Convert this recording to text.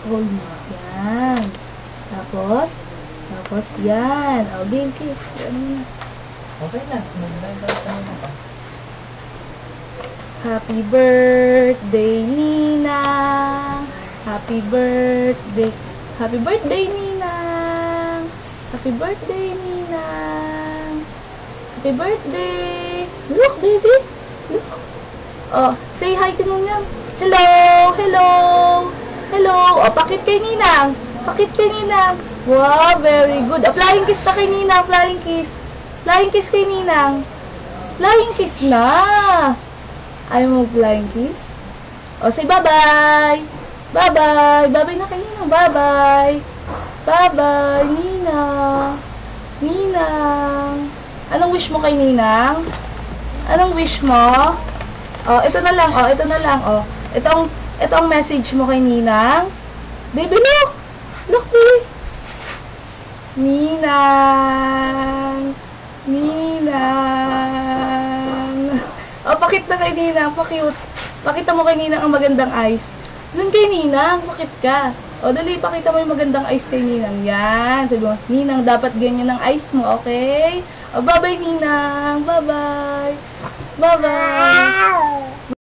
Hold mo. Yan. Tapos yan. O, game kiss. Yan na. Okay na. Mag-live pa. Happy birthday, Ninang! Happy birthday! Happy birthday, Ninang! Happy birthday, Ninang! Happy birthday! Look, baby! Look! Oh, say hi to Ninang! Hello! Hello! Hello! Oh, pakit kay Ninang! Pakit kay Ninang! Wow, very good! Flying kiss na kay Ninang! Flying kiss! Flying kiss kay Ninang! Flying kiss na! Ayaw mo flying kiss? O, say bye-bye! Bye-bye! Bye-bye na kay Ninang! Bye-bye! Bye-bye, Ninang! Ninang! Anong wish mo kay Ninang? Anong wish mo? O, ito na lang. O, ito na lang. O, itong message mo kay Ninang. Baby, look! Look, baby! Ninang! Ninang! O, pakit na kay Ninang. Pa-cute. Pakita mo kay Ninang ang magandang eyes. Doon kay Ninang. Pakit ka. O, dali. Pakita mo yung magandang eyes kay Ninang. Yan. Sabi mo, Ninang, dapat ganyan ang eyes mo. Okay? O, bye-bye, Ninang. Bye-bye. Bye-bye.